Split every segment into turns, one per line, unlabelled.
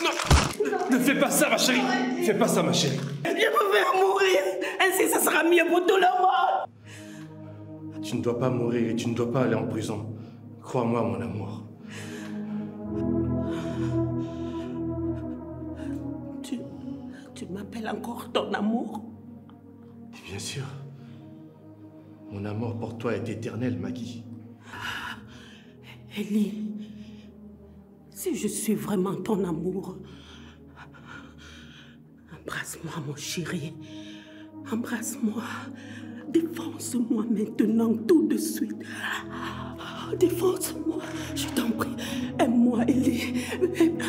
Non! Ne fais pas ça, ma chérie! Fais pas ça, ma chérie!
Je veux faire mourir! Ainsi, ça sera mieux pour tout le monde!
Tu ne dois pas mourir et tu ne dois pas aller en prison. Crois-moi, mon amour.
Tu m'appelles encore ton amour?
Bien sûr. Mon amour pour toi est éternel, Maggie.
Ellie, si je suis vraiment ton amour, embrasse-moi, mon chéri. Embrasse-moi. Défonce-moi maintenant, tout de suite. Défonce-moi, je t'en prie. Aime-moi, Ellie.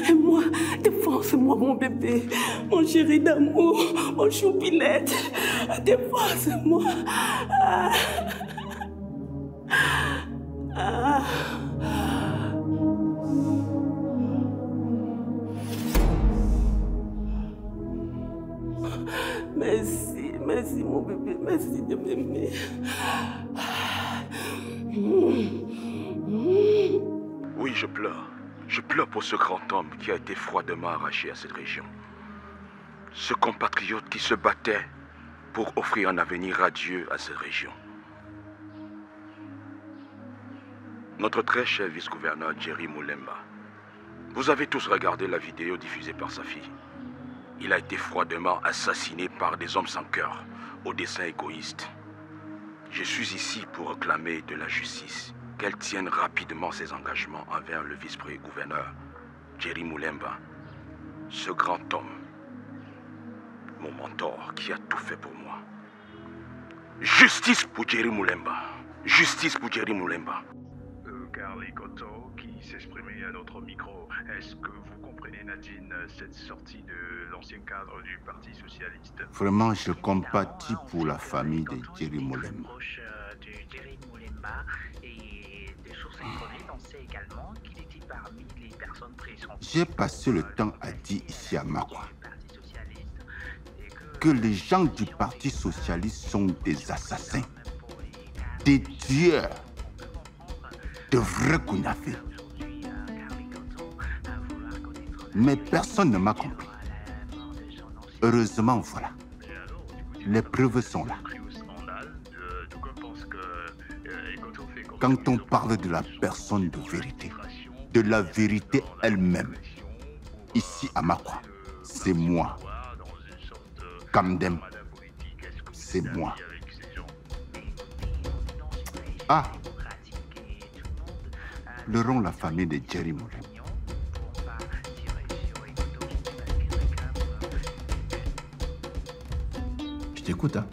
Aime-moi. Défonce-moi, mon bébé. Mon chéri d'amour. Mon choupinette. Défonce-moi. Merci, merci mon bébé, merci de m'aimer.
Oui, je pleure. Je pleure pour ce grand homme qui a été froidement arraché à cette région. Ce compatriote qui se battait pour offrir un avenir radieux à cette région. Notre très cher vice-gouverneur Jerry Mulemba. Vous avez tous regardé la vidéo diffusée par sa fille. Il a été froidement assassiné par des hommes sans cœur, au dessein égoïste. Je suis ici pour réclamer de la justice, qu'elle tienne rapidement ses engagements envers le vice-gouverneur Jerry Mulemba, ce grand homme, mon mentor qui a tout fait pour moi. Justice pour Jerry Mulemba. Justice pour Jerry Mulemba.
Carly Cotto qui s'exprimait à notre micro. Est-ce que vous comprenez, Nadine, cette sortie de l'ancien cadre du Parti Socialiste?
Vraiment, je compatis pour la famille de Jerry Mulemba. J'ai passé le temps à dire ici à Makwa que les gens du Parti Socialiste sont des assassins, des tueurs, de vrais cougnafés. Mais personne ne m'a compris. Heureusement, voilà. Les preuves sont là. Quand on parle de la personne de la vérité elle-même, ici à Makwa, c'est moi. Kamdem, c'est moi. Ah! Pleurons la famille de Jerry Mulemba.
Je t'écoute, hein.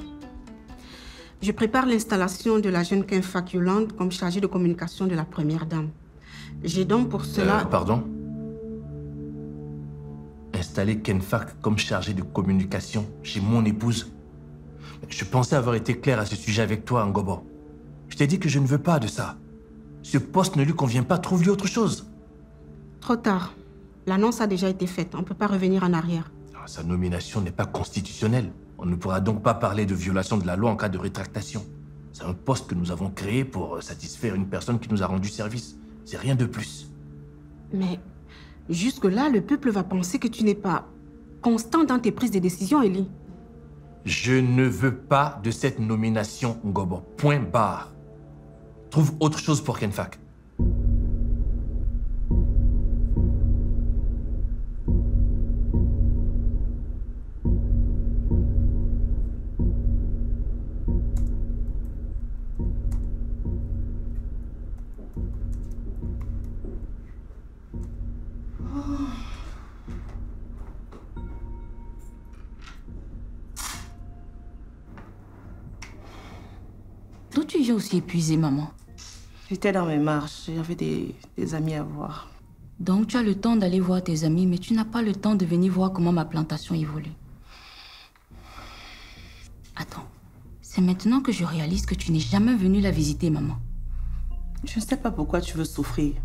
Je prépare l'installation de la jeune Kenfack Yolande comme chargée de communication de la première dame. J'ai donc pour cela...
Pardon? Installer Kenfack comme chargée de communication chez mon épouse? Je pensais avoir été clair à ce sujet avec toi, Ngobo. Je t'ai dit que je ne veux pas de ça. Ce poste ne lui convient pas, trouve-lui autre chose.
Trop tard. L'annonce a déjà été faite, on ne peut pas revenir en arrière.
Sa nomination n'est pas constitutionnelle. On ne pourra donc pas parler de violation de la loi en cas de rétractation. C'est un poste que nous avons créé pour satisfaire une personne qui nous a rendu service. C'est rien de plus.
Mais jusque-là, le peuple va penser que tu n'es pas constant dans tes prises de décision, Ellie.
Je ne veux pas de cette nomination, Ngobo. Point barre. Trouve autre chose pour Kenfack.
D'où tu viens aussi épuisée, maman?
J'étais dans mes marches, j'avais des amis à voir.
Donc tu as le temps d'aller voir tes amis, mais tu n'as pas le temps de venir voir comment ma plantation évolue. Attends, c'est maintenant que je réalise que tu n'es jamais venue la visiter, maman.
Je ne sais pas pourquoi tu veux souffrir,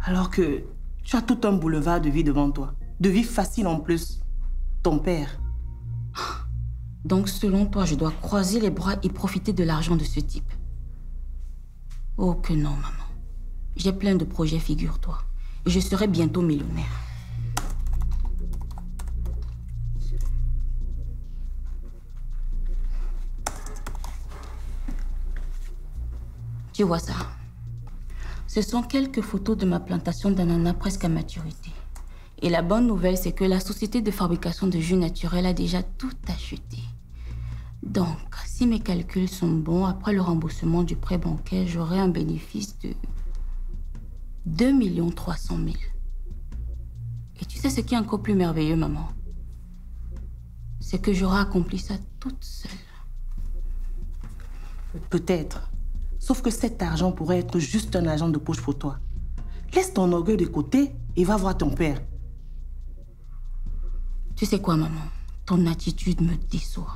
alors que tu as tout un boulevard de vie devant toi. De vie facile en plus. Ton père.
Donc selon toi, je dois croiser les bras et profiter de l'argent de ce type? Oh que non, maman. J'ai plein de projets, figure-toi. Et je serai bientôt millionnaire. Tu vois ça? Ce sont quelques photos de ma plantation d'ananas presque à maturité. Et la bonne nouvelle, c'est que la société de fabrication de jus naturel a déjà tout acheté. Donc, si mes calculs sont bons, après le remboursement du prêt bancaire, j'aurai un bénéfice de 2 300 000. Et tu sais ce qui est encore plus merveilleux, maman? C'est que j'aurai accompli ça toute seule.
Peut-être. Sauf que cet argent pourrait être juste un argent de poche pour toi. Laisse ton orgueil de côté et va voir ton père.
Tu sais quoi, maman? Ton attitude me déçoit.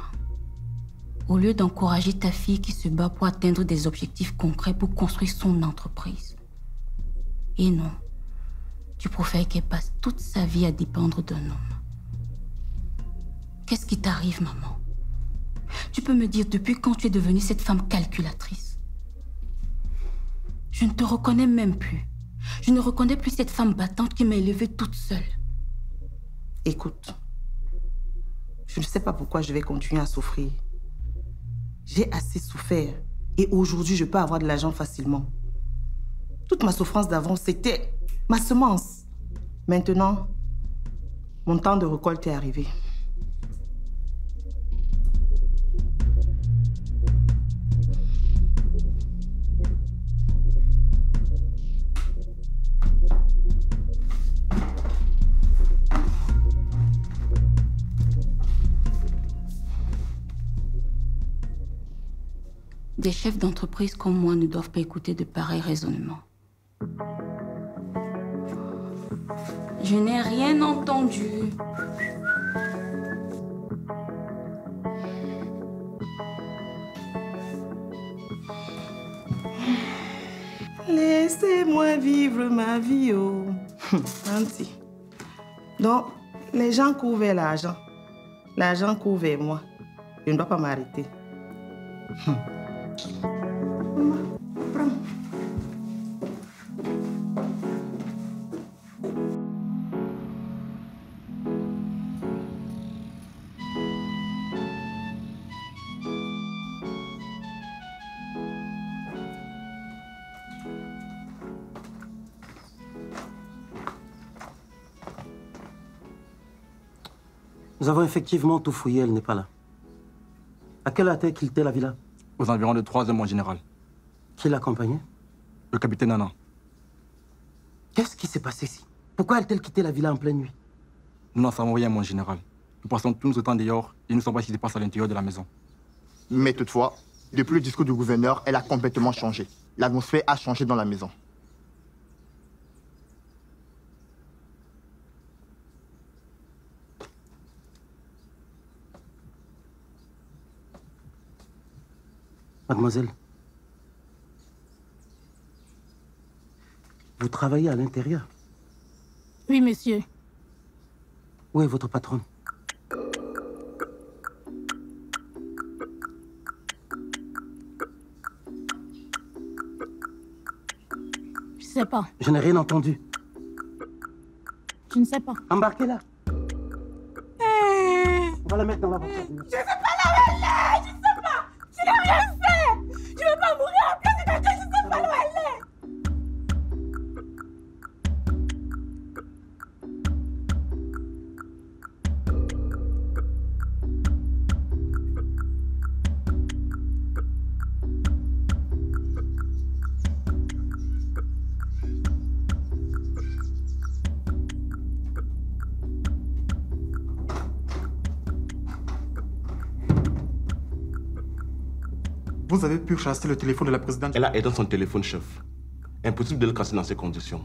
Au lieu d'encourager ta fille qui se bat pour atteindre des objectifs concrets pour construire son entreprise. Et non, tu préfères qu'elle passe toute sa vie à dépendre d'un homme. Qu'est-ce qui t'arrive, maman? Tu peux me dire depuis quand tu es devenue cette femme calculatrice? Je ne te reconnais même plus. Je ne reconnais plus cette femme battante qui m'a élevée toute seule.
Écoute, je ne sais pas pourquoi je vais continuer à souffrir. J'ai assez souffert et aujourd'hui, je peux avoir de l'argent facilement. Toute ma souffrance d'avant, c'était ma semence. Maintenant, mon temps de récolte est arrivé.
Des chefs d'entreprise comme moi ne doivent pas écouter de pareils raisonnements. Je n'ai rien entendu.
Laissez-moi vivre ma vie, oh. Anti. Donc, les gens courent vers l'argent. L'argent court vers moi. Je ne dois pas m'arrêter. Prends.
Nous avons effectivement tout fouillé, elle n'est pas là. À quelle heure a-t-elle quitté la villa?
Aux environs de 3 heures, mon général.
Qui l'accompagnait?
Le capitaine Nana.
Qu'est-ce qui s'est passé ici? Pourquoi a-t-elle quitté la villa en pleine nuit?
Nous n'en savons rien, mon général. Nous passons tout notre temps dehors et nous ne savons pas ce qui se passe à l'intérieur de la maison.
Mais toutefois, depuis le discours du gouverneur, elle a complètement changé. L'atmosphère a changé dans la maison.
Mademoiselle, vous travaillez à l'intérieur?
Oui, monsieur.
Où est votre patronne?
Je sais pas.
Je n'ai rien entendu.
Je ne sais pas.
Embarquez-la. On va la mettre dans la voiture.
Je sais pas là où elle est. Je sais pas. Je n'ai rien fait. Je veux pas mourir en place de quelqu'un. Je sais pas où elle est.
Vous avez pu chasser le téléphone de la présidente?
Elle a éteint son téléphone, chef. Impossible de le casser dans ces conditions.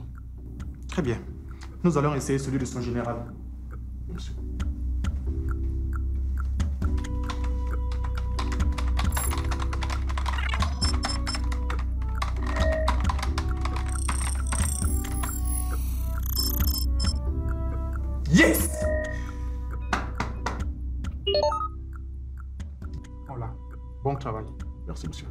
Très bien. Nous allons essayer celui de son général.
Monsieur.
Yes! Voilà. Bon travail.
Merci, monsieur.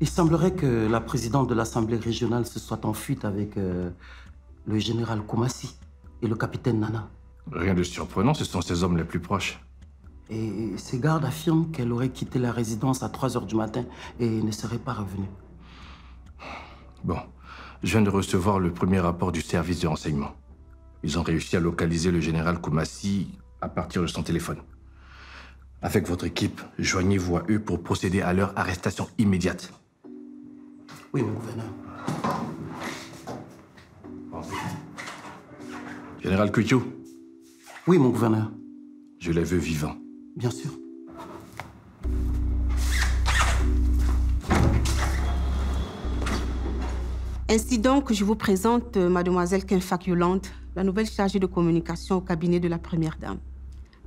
Il semblerait que la présidente de l'Assemblée régionale se soit en fuite avec le général Koumassi et le capitaine Nana.
Rien de surprenant, ce sont ses hommes les plus proches.
Et ses gardes affirment qu'elle aurait quitté la résidence à 3 h du matin et ne serait pas revenue.
Bon, je viens de recevoir le premier rapport du service de renseignement. Ils ont réussi à localiser le général Koumassi à partir de son téléphone. Avec votre équipe, joignez-vous à eux pour procéder à leur arrestation immédiate.
Oui, mon gouverneur.
Général Kouitou.
Oui, mon gouverneur.
Je les veux vivants.
Bien sûr.
Ainsi donc, je vous présente mademoiselle Kenfak Yolande, la nouvelle chargée de communication au cabinet de la première dame.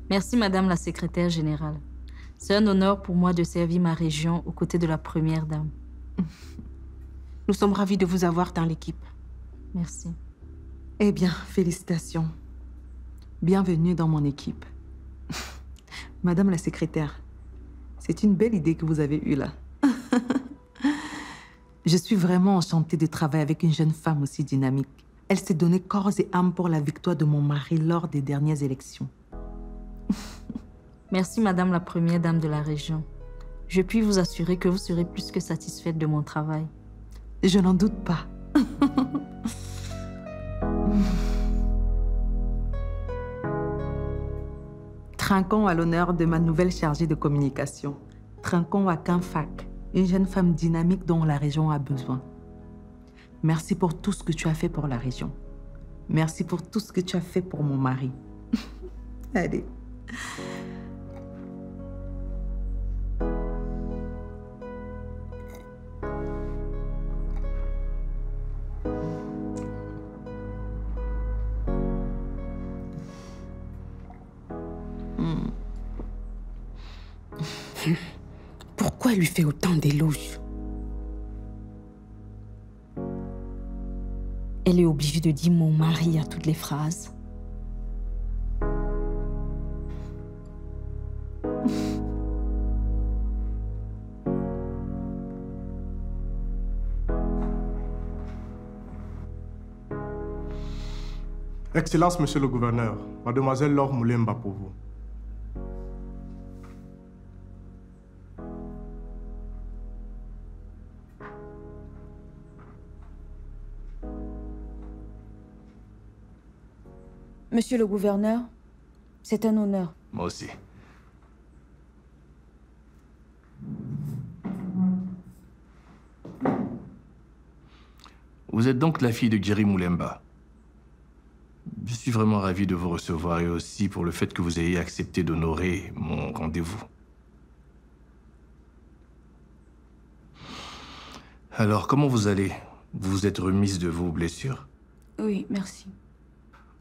Merci, madame la secrétaire générale. C'est un honneur pour moi de servir ma région aux côtés de la première dame.
Nous sommes ravis de vous avoir dans l'équipe.
Merci.
Eh bien, félicitations. Bienvenue dans mon équipe. Madame la secrétaire, c'est une belle idée que vous avez eue là. Je suis vraiment enchantée de travailler avec une jeune femme aussi dynamique. Elle s'est donnée corps et âme pour la victoire de mon mari lors des dernières élections.
Merci, madame la première dame de la région. Je puis vous assurer que vous serez plus que satisfaite de mon travail.
Je n'en doute pas. Trinquons à l'honneur de ma nouvelle chargée de communication. Trinquons à Kenfak, une jeune femme dynamique dont la région a besoin. Merci pour tout ce que tu as fait pour la région. Merci pour tout ce que tu as fait pour mon mari. Allez.
Pourquoi elle lui fait autant d'éloges? Elle est obligée de dire mon mari à toutes les phrases.
Excellence, monsieur le gouverneur, mademoiselle Laure Moulemba pour vous.
Monsieur le gouverneur, c'est un honneur.
Moi aussi. Vous êtes donc la fille de Jerry Moulemba. Je suis vraiment ravi de vous recevoir et aussi pour le fait que vous ayez accepté d'honorer mon rendez-vous. Alors, comment vous allez? Vous vous êtes remise de vos blessures?
Oui, merci.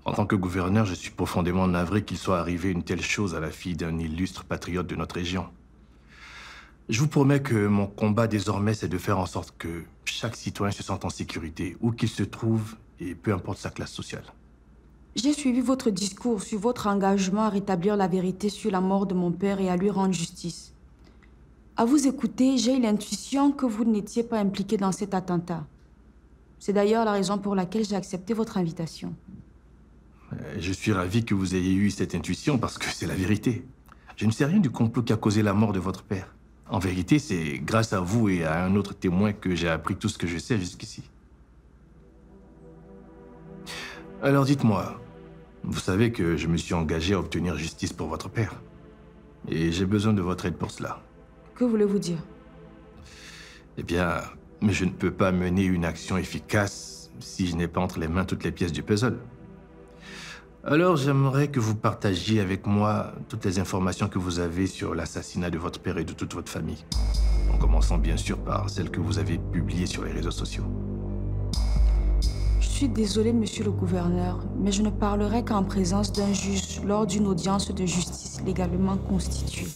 En tant que gouverneur, je suis profondément navré qu'il soit arrivé une telle chose à la fille d'un illustre patriote de notre région. Je vous promets que mon combat désormais, c'est de faire en sorte que chaque citoyen se sente en sécurité, où qu'il se trouve, et peu importe sa classe sociale.
J'ai suivi votre discours sur votre engagement à rétablir la vérité sur la mort de mon père et à lui rendre justice. À vous écouter, j'ai eu l'intuition que vous n'étiez pas impliqué dans cet attentat. C'est d'ailleurs la raison pour laquelle j'ai accepté votre invitation.
Je suis ravi que vous ayez eu cette intuition parce que c'est la vérité. Je ne sais rien du complot qui a causé la mort de votre père. En vérité, c'est grâce à vous et à un autre témoin que j'ai appris tout ce que je sais jusqu'ici. Alors dites-moi, vous savez que je me suis engagé à obtenir justice pour votre père. Et j'ai besoin de votre aide pour cela.
Que voulez-vous dire?
Eh bien, mais je ne peux pas mener une action efficace si je n'ai pas entre les mains toutes les pièces du puzzle. Alors, j'aimerais que vous partagiez avec moi toutes les informations que vous avez sur l'assassinat de votre père et de toute votre famille. En commençant bien sûr par celles que vous avez publiées sur les réseaux sociaux.
Je suis désolée, monsieur le gouverneur, mais je ne parlerai qu'en présence d'un juge lors d'une audience de justice légalement constituée.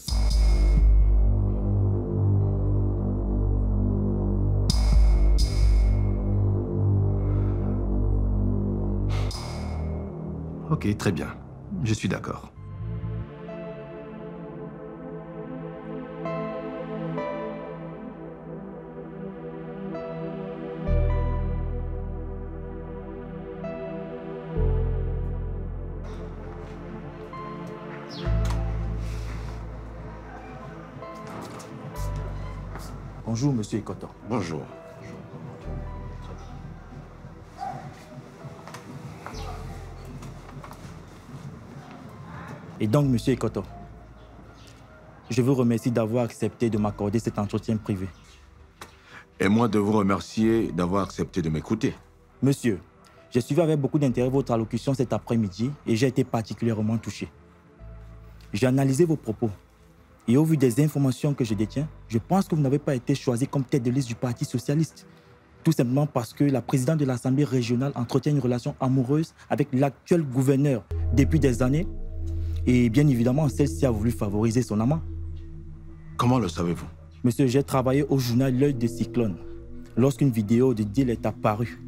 Ok, très bien. Je suis d'accord.
Bonjour, monsieur Ikoto.
Bonjour.
Et donc, monsieur Ikoto, je vous remercie d'avoir accepté de m'accorder cet entretien privé.
Et moi de vous remercier d'avoir accepté de m'écouter.
Monsieur, j'ai suivi avec beaucoup d'intérêt votre allocution cet après-midi et j'ai été particulièrement touché. J'ai analysé vos propos et au vu des informations que je détiens, je pense que vous n'avez pas été choisi comme tête de liste du Parti socialiste. Tout simplement parce que la présidente de l'Assemblée régionale entretient une relation amoureuse avec l'actuel gouverneur depuis des années. Et bien évidemment, celle-ci a voulu favoriser son amant.
Comment le savez-vous?
Monsieur, j'ai travaillé au journal L'Œil de Cyclone lorsqu'une vidéo de deal est apparue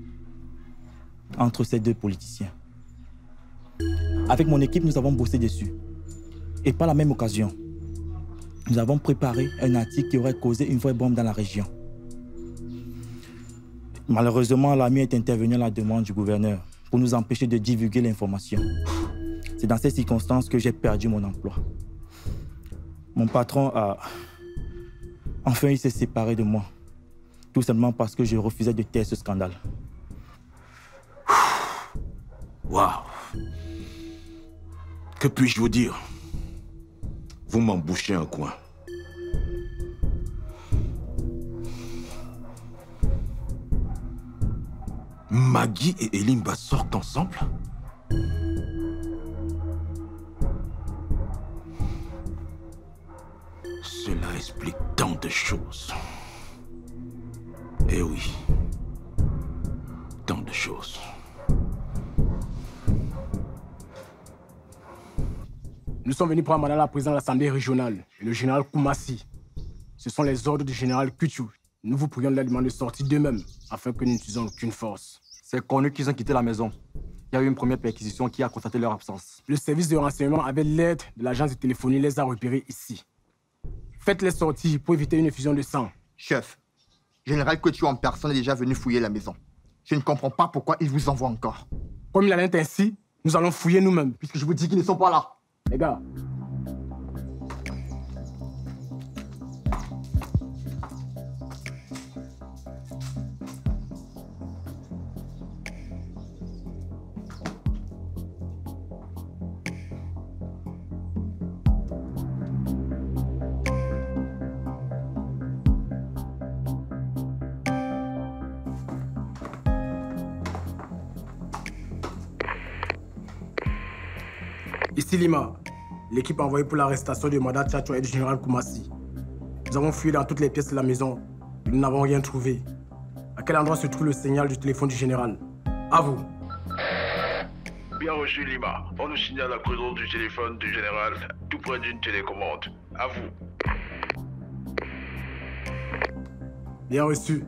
entre ces deux politiciens. Avec mon équipe, nous avons bossé dessus. Et par la même occasion, nous avons préparé un article qui aurait causé une vraie bombe dans la région. Malheureusement, l'AMI est intervenu à la demande du gouverneur pour nous empêcher de divulguer l'information. C'est dans ces circonstances que j'ai perdu mon emploi. Mon patron a... Enfin, il s'est séparé de moi. Tout simplement parce que je refusais de taire ce scandale.
Waouh! Que puis-je vous dire? Vous m'embouchez un coin. Maggie et Elimba sortent ensemble? Cela explique tant de choses. Eh oui, tant de choses.
Nous sommes venus prendre madame la présidente de l'Assemblée régionale et le général Koumassi. Ce sont les ordres du général Kuchu. Nous vous prions de la demander de sortir d'eux-mêmes afin que nous n'utilisions aucune force.
C'est connu qu'ils ont quitté la maison. Il y a eu une première perquisition qui a constaté leur absence.
Le service de renseignement, avec l'aide de l'agence de téléphonie, les a repérés ici. Faites-les sortir pour éviter une effusion de sang.
Chef, général Kuchu en personne est déjà venu fouiller la maison. Je ne comprends pas pourquoi il vous envoie encore.
Comme il en est ainsi, nous allons fouiller nous-mêmes, puisque je vous dis qu'ils ne sont pas là. Les gars. Ici Lima, l'équipe envoyée pour l'arrestation de Madame Tchatcho et du général Koumassi. Nous avons fouillé dans toutes les pièces de la maison, mais nous n'avons rien trouvé. À quel endroit se trouve le signal du téléphone du général? À vous.
Bien reçu Lima. On nous signale la présence du téléphone du général tout près d'une télécommande. À vous.
Bien reçu.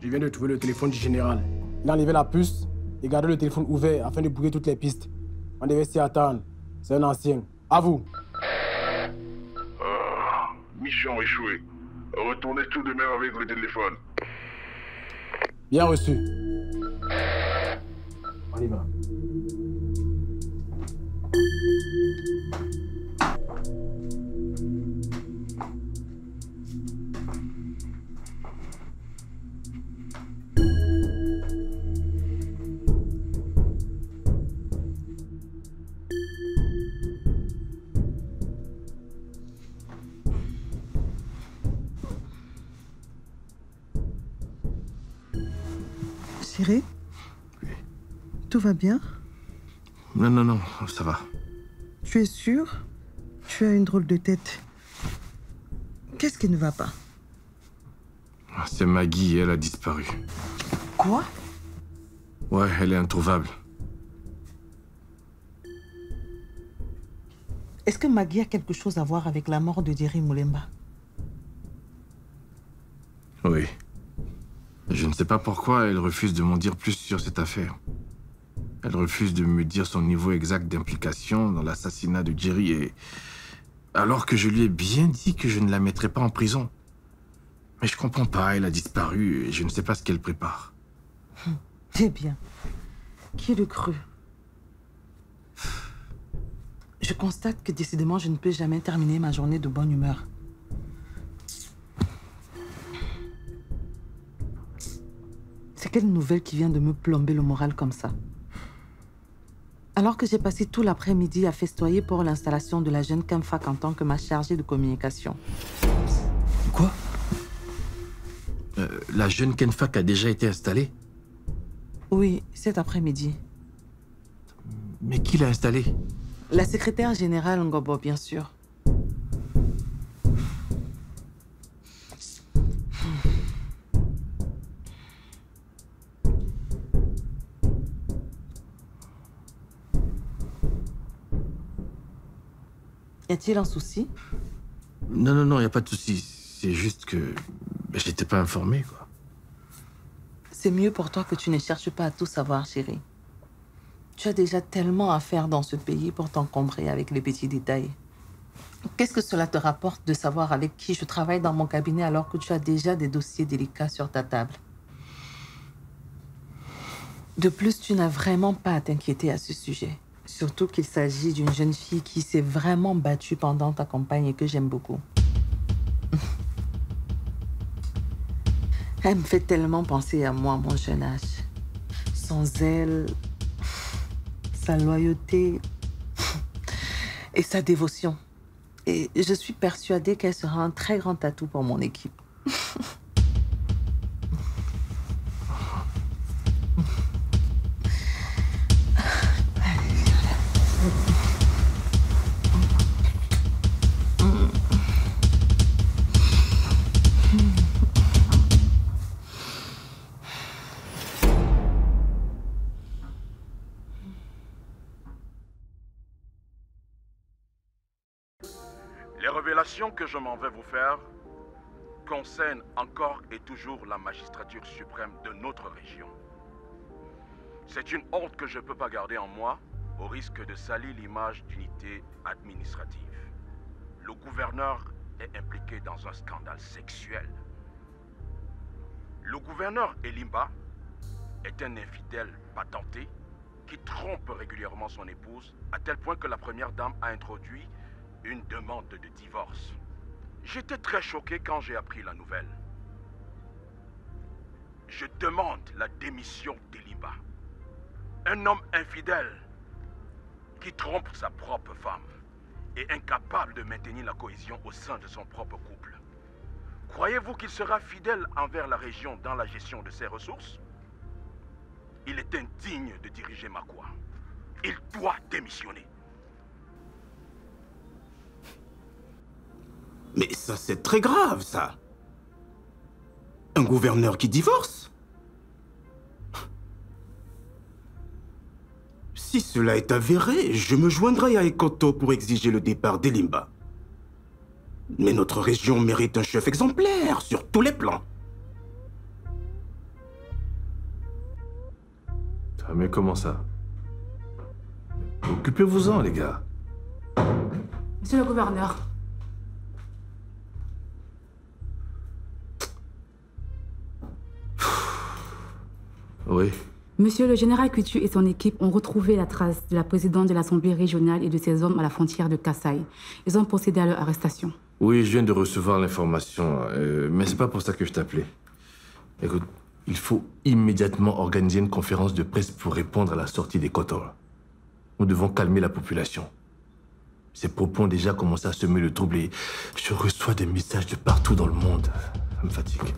Je viens de trouver le téléphone du général. Il a enlevé la puce et gardé le téléphone ouvert afin de brouiller toutes les pistes. On devait s'y attendre. C'est un ancien. À vous.
Mission échouée. Retournez tout de même avec le téléphone.
Bien reçu. On y va.
Chérie, tout va bien?
Non, ça va.
Tu es sûr? Tu as une drôle de tête. Qu'est-ce qui ne va pas?
C'est Maggie, elle a disparu.
Quoi?
Ouais, elle est introuvable.
Est-ce que Maggie a quelque chose à voir avec la mort de Jerry Moulemba?
Oui. Je ne sais pas pourquoi elle refuse de m'en dire plus sur cette affaire.
Elle refuse de me dire son niveau exact d'implication dans l'assassinat de Jerry, et alors que je lui ai bien dit que je ne la mettrais pas en prison. Mais je comprends pas, elle a disparu et je ne sais pas ce qu'elle prépare.
Eh bien, qui le crut? Je constate que décidément, je ne peux jamais terminer ma journée de bonne humeur. C'est quelle nouvelle qui vient de me plomber le moral comme ça? Alors que j'ai passé tout l'après-midi à festoyer pour l'installation de la jeune Kenfak en tant que ma chargée de communication.
Quoi? La jeune Kenfak a déjà été installée?
Oui, cet après-midi.
Mais qui l'a installée?
La secrétaire générale Ngobo, bien sûr. Y a-t-il un souci?
Non, il n'y a pas de souci. C'est juste que j'étais pas informé, quoi.
C'est mieux pour toi que tu ne cherches pas à tout savoir, chérie. Tu as déjà tellement à faire dans ce pays pour t'encombrer avec les petits détails. Qu'est-ce que cela te rapporte de savoir avec qui je travaille dans mon cabinet alors que tu as déjà des dossiers délicats sur ta table? De plus, tu n'as vraiment pas à t'inquiéter à ce sujet. Surtout qu'il s'agit d'une jeune fille qui s'est vraiment battue pendant ta campagne et que j'aime beaucoup. Elle me fait tellement penser à moi, mon jeune âge. Sans elle, sa loyauté et sa dévotion. Et je suis persuadée qu'elle sera un très grand atout pour mon équipe.
Les révélations que je m'en vais vous faire concernent encore et toujours la magistrature suprême de notre région. C'est une honte que je ne peux pas garder en moi au risque de salir l'image d'unité administrative. Le gouverneur est impliqué dans un scandale sexuel. Le gouverneur Elimba est un infidèle patenté qui trompe régulièrement son épouse à tel point que la première dame a introduit une demande de divorce. J'étais très choqué quand j'ai appris la nouvelle. Je demande la démission d'Elimba. Un homme infidèle qui trompe sa propre femme et incapable de maintenir la cohésion au sein de son propre couple. Croyez-vous qu'il sera fidèle envers la région dans la gestion de ses ressources? Il est indigne de diriger Makwa. Il doit démissionner.
Mais ça, c'est très grave, ça. Un gouverneur qui divorce? Si cela est avéré, je me joindrai à Ekoto pour exiger le départ d'Elimba. Mais notre région mérite un chef exemplaire sur tous les plans.
Ah, mais comment ça? Occupez-vous-en, les gars.
Monsieur le gouverneur.
Oui.
Monsieur le général Coutu et son équipe ont retrouvé la trace de la présidente de l'Assemblée régionale et de ses hommes à la frontière de Kasaï. Ils ont procédé à leur arrestation.
Oui, je viens de recevoir l'information, mais c'est pas pour ça que je t'appelais. Écoute, il faut immédiatement organiser une conférence de presse pour répondre à la sortie des Kotor. Nous devons calmer la population. Ces propos ont déjà commencé à semer le trouble et je reçois des messages de partout dans le monde. Ça me fatigue.